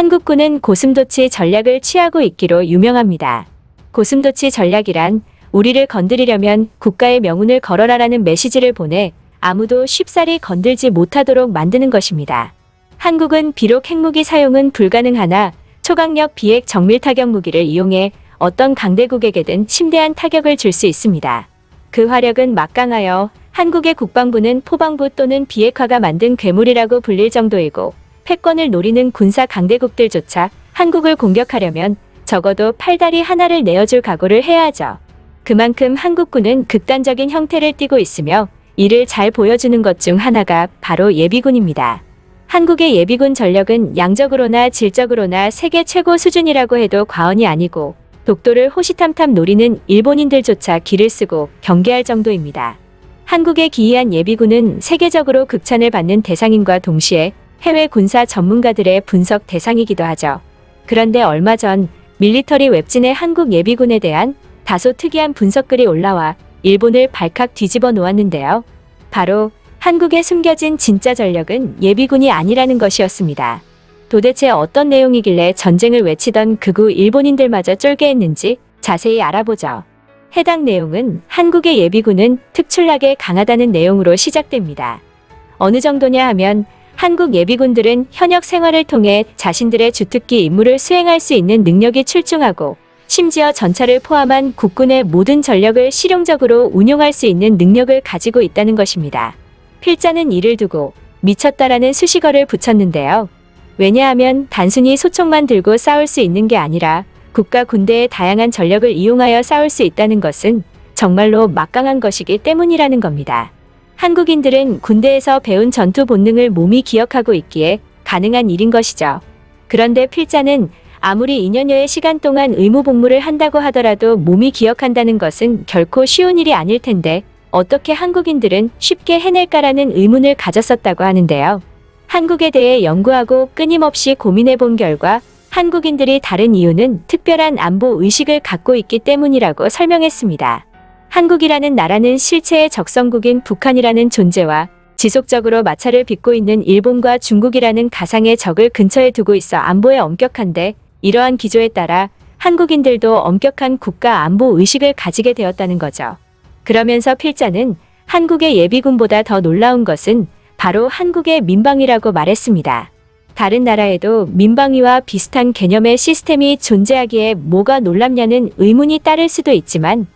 한국군은 고슴도치 전략을 취하고 있기로 유명합니다. 고슴도치 전략이란 우리를 건드리려면 국가의 명운을 걸어라라는 메시지를 보내 아무도 쉽사리 건들지 못하도록 만드는 것입니다. 한국은 비록 핵무기 사용은 불가능하나 초강력 비핵 정밀 타격 무기를 이용해 어떤 강대국에게든 심대한 타격을 줄 수 있습니다. 그 화력은 막강하여 한국의 국방부는 포방부 또는 비핵화가 만든 괴물이라고 불릴 정도이고, 패권을 노리는 군사 강대국들조차 한국을 공격하려면 적어도 팔다리 하나를 내어줄 각오를 해야 하죠. 그만큼 한국군은 극단적인 형태를 띠고 있으며 이를 잘 보여주는 것 중 하나가 바로 예비군입니다. 한국의 예비군 전력은 양적으로나 질적으로나 세계 최고 수준이라고 해도 과언이 아니고, 독도를 호시탐탐 노리는 일본인들조차 기를 쓰고 경계할 정도입니다. 한국의 기이한 예비군은 세계적으로 극찬을 받는 대상인과 동시에 해외 군사 전문가들의 분석 대상이기도 하죠. 그런데 얼마 전 밀리터리 웹진의 한국 예비군에 대한 다소 특이한 분석글이 올라와 일본을 발칵 뒤집어 놓았는데요. 바로 한국에 숨겨진 진짜 전력은 예비군이 아니라는 것이었습니다. 도대체 어떤 내용이길래 전쟁을 외치던 극우 일본인들마저 쫄게했는지 자세히 알아보죠. 해당 내용은 한국의 예비군은 특출나게 강하다는 내용으로 시작됩니다. 어느 정도냐 하면 한국 예비군들은 현역 생활을 통해 자신들의 주특기 임무를 수행할 수 있는 능력이 출중하고, 심지어 전차를 포함한 국군의 모든 전력을 실용적으로 운용할 수 있는 능력을 가지고 있다는 것입니다. 필자는 이를 두고 미쳤다라는 수식어를 붙였는데요. 왜냐하면 단순히 소총만 들고 싸울 수 있는 게 아니라 국가 군대의 다양한 전력을 이용하여 싸울 수 있다는 것은 정말로 막강한 것이기 때문이라는 겁니다. 한국인들은 군대에서 배운 전투 본능을 몸이 기억하고 있기에 가능한 일인 것이죠. 그런데 필자는 아무리 2년여의 시간 동안 의무 복무를 한다고 하더라도 몸이 기억한다는 것은 결코 쉬운 일이 아닐 텐데 어떻게 한국인들은 쉽게 해낼까라는 의문을 가졌었다고 하는데요. 한국에 대해 연구하고 끊임없이 고민해 본 결과 한국인들이 다른 이유는 특별한 안보 의식을 갖고 있기 때문이라고 설명했습니다. 한국이라는 나라는 실체의 적성국인 북한이라는 존재와 지속적으로 마찰을 빚고 있는 일본과 중국이라는 가상의 적을 근처에 두고 있어 안보에 엄격한데, 이러한 기조에 따라 한국인들도 엄격한 국가 안보 의식을 가지게 되었다는 거죠. 그러면서 필자는 한국의 예비군보다 더 놀라운 것은 바로 한국의 민방위라고 말했습니다. 다른 나라에도 민방위와 비슷한 개념의 시스템이 존재하기에 뭐가 놀랍냐는 의문이 따를 수도 있지만,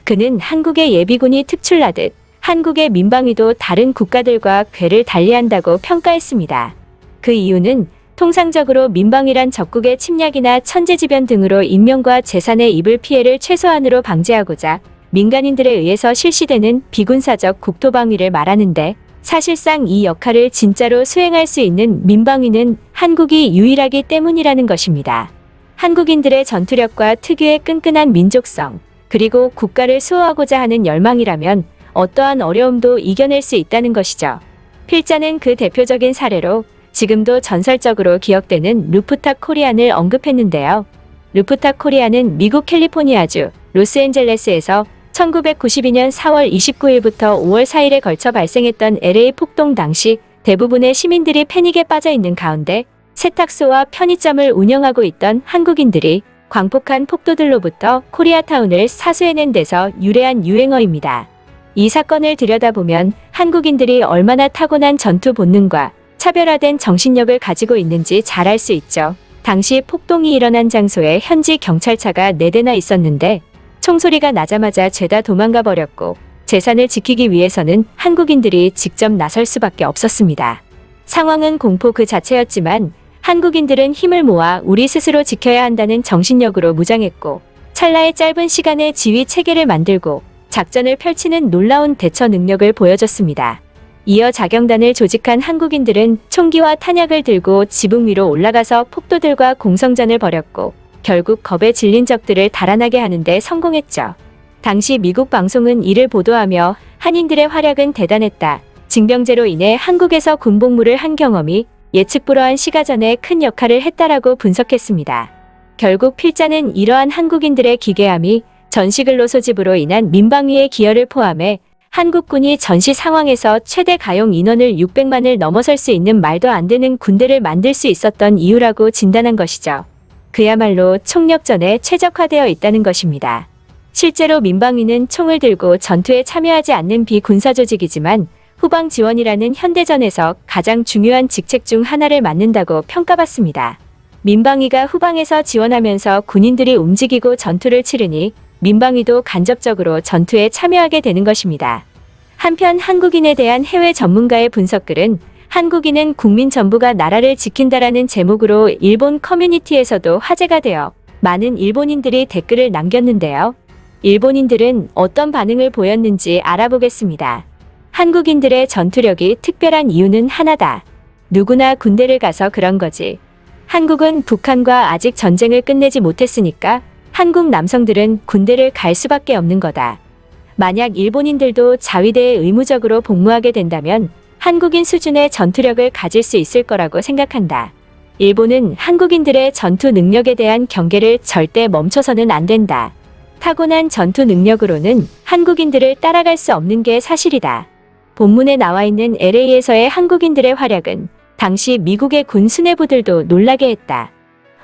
그는 한국의 예비군이 특출나듯 한국의 민방위도 다른 국가들과 궤를 달리한다고 평가했습니다. 그 이유는 통상적으로 민방위란 적국의 침략이나 천재지변 등으로 인명과 재산에 입을 피해를 최소한으로 방지하고자 민간인들에 의해서 실시되는 비군사적 국토방위를 말하는데, 사실상 이 역할을 진짜로 수행할 수 있는 민방위는 한국이 유일하기 때문이라는 것입니다. 한국인들의 전투력과 특유의 끈끈한 민족성, 그리고 국가를 수호하고자 하는 열망이라면 어떠한 어려움도 이겨낼 수 있다는 것이죠. 필자는 그 대표적인 사례로 지금도 전설적으로 기억되는 루프탑 코리안을 언급했는데요. 루프탑 코리안은 미국 캘리포니아주 로스앤젤레스에서 1992년 4월 29일부터 5월 4일에 걸쳐 발생했던 LA 폭동 당시 대부분의 시민들이 패닉에 빠져 있는 가운데 세탁소와 편의점을 운영하고 있던 한국인들이 광폭한 폭도들로부터 코리아타운을 사수해낸 데서 유래한 유행어입니다. 이 사건을 들여다보면 한국인들이 얼마나 타고난 전투 본능과 차별화된 정신력을 가지고 있는지 잘 알 수 있죠. 당시 폭동이 일어난 장소에 현지 경찰차가 4대나 있었는데 총소리가 나자마자 죄다 도망가 버렸고, 재산을 지키기 위해서는 한국인들이 직접 나설 수밖에 없었습니다. 상황은 공포 그 자체였지만 한국인들은 힘을 모아 우리 스스로 지켜야 한다는 정신력으로 무장했고, 찰나의 짧은 시간에 지휘 체계를 만들고 작전을 펼치는 놀라운 대처 능력을 보여줬습니다. 이어 자경단을 조직한 한국인들은 총기와 탄약을 들고 지붕 위로 올라가서 폭도들과 공성전을 벌였고, 결국 겁에 질린 적들을 달아나게 하는데 성공했죠. 당시 미국 방송은 이를 보도하며 한인들의 활약은 대단했다, 징병제로 인해 한국에서 군복무를 한 경험이 예측 불허한 시가전에 큰 역할을 했다라고 분석했습니다. 결국 필자는 이러한 한국인들의 기괴함이 전시근로 소집으로 인한 민방위의 기여를 포함해 한국군이 전시 상황에서 최대 가용 인원을 600만을 넘어설 수 있는 말도 안 되는 군대를 만들 수 있었던 이유라고 진단한 것이죠. 그야말로 총력전에 최적화되어 있다는 것입니다. 실제로 민방위는 총을 들고 전투에 참여하지 않는 비군사 조직이지만 후방 지원이라는 현대전에서 가장 중요한 직책 중 하나를 맡는다고 평가받습니다. 민방위가 후방에서 지원하면서 군인들이 움직이고 전투를 치르니 민방위도 간접적으로 전투에 참여하게 되는 것입니다. 한편 한국인에 대한 해외 전문가의 분석글은 한국인은 국민 전부가 나라를 지킨다라는 제목으로 일본 커뮤니티에서도 화제가 되어 많은 일본인들이 댓글을 남겼는데요. 일본인들은 어떤 반응을 보였는지 알아보겠습니다. 한국인들의 전투력이 특별한 이유는 하나다. 누구나 군대를 가서 그런 거지. 한국은 북한과 아직 전쟁을 끝내지 못했으니까 한국 남성들은 군대를 갈 수밖에 없는 거다. 만약 일본인들도 자위대에 의무적으로 복무하게 된다면 한국인 수준의 전투력을 가질 수 있을 거라고 생각한다. 일본은 한국인들의 전투 능력에 대한 경계를 절대 멈춰서는 안 된다. 타고난 전투 능력으로는 한국인들을 따라갈 수 없는 게 사실이다. 본문에 나와 있는 LA에서의 한국인들의 활약은 당시 미국의 군 수뇌부들도 놀라게 했다.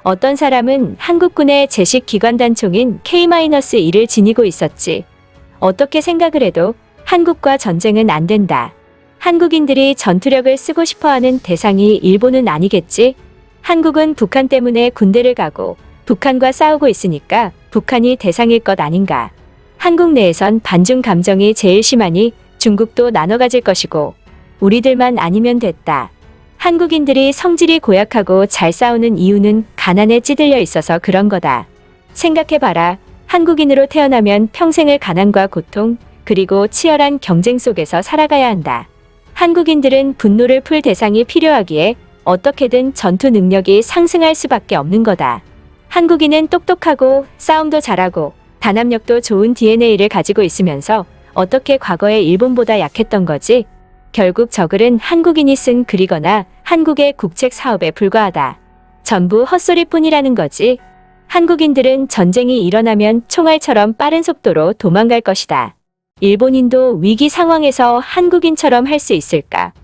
어떤 사람은 한국군의 제식 기관단총인 K-1을 지니고 있었지. 어떻게 생각을 해도 한국과 전쟁은 안 된다. 한국인들이 전투력을 쓰고 싶어하는 대상이 일본은 아니겠지? 한국은 북한 때문에 군대를 가고 북한과 싸우고 있으니까 북한이 대상일 것 아닌가. 한국 내에선 반중 감정이 제일 심하니 중국도 나눠 가질 것이고 우리들만 아니면 됐다. 한국인들이 성질이 고약하고 잘 싸우는 이유는 가난에 찌들려 있어서 그런 거다. 생각해봐라. 한국인으로 태어나면 평생을 가난과 고통, 그리고 치열한 경쟁 속에서 살아가야 한다. 한국인들은 분노를 풀 대상이 필요하기에 어떻게든 전투 능력이 상승할 수밖에 없는 거다. 한국인은 똑똑하고 싸움도 잘하고 단합력도 좋은 DNA를 가지고 있으면서 어떻게 과거에 일본보다 약했던 거지? 결국 저글은 한국인이 쓴 글이거나 한국의 국책 사업에 불과하다. 전부 헛소리뿐이라는 거지. 한국인들은 전쟁이 일어나면 총알처럼 빠른 속도로 도망갈 것이다. 일본인도 위기 상황에서 한국인처럼 할 수 있을까?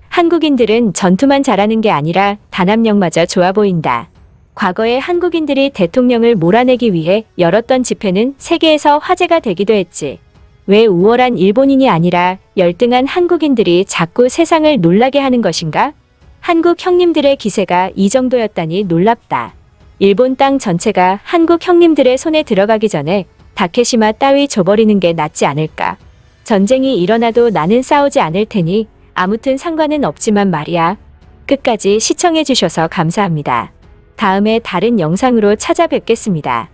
한국인들은 전투만 잘하는 게 아니라 단합력마저 좋아 보인다. 과거에 한국인들이 대통령을 몰아내기 위해 열었던 집회는 세계에서 화제가 되기도 했지. 왜 우월한 일본인이 아니라 열등한 한국인들이 자꾸 세상을 놀라게 하는 것인가? 한국 형님들의 기세가 이 정도였다니 놀랍다. 일본 땅 전체가 한국 형님들의 손에 들어가기 전에 다케시마 따위 줘버리는 게 낫지 않을까. 전쟁이 일어나도 나는 싸우지 않을 테니 아무튼 상관은 없지만 말이야. 끝까지 시청해주셔서 감사합니다. 다음에 다른 영상으로 찾아뵙겠습니다.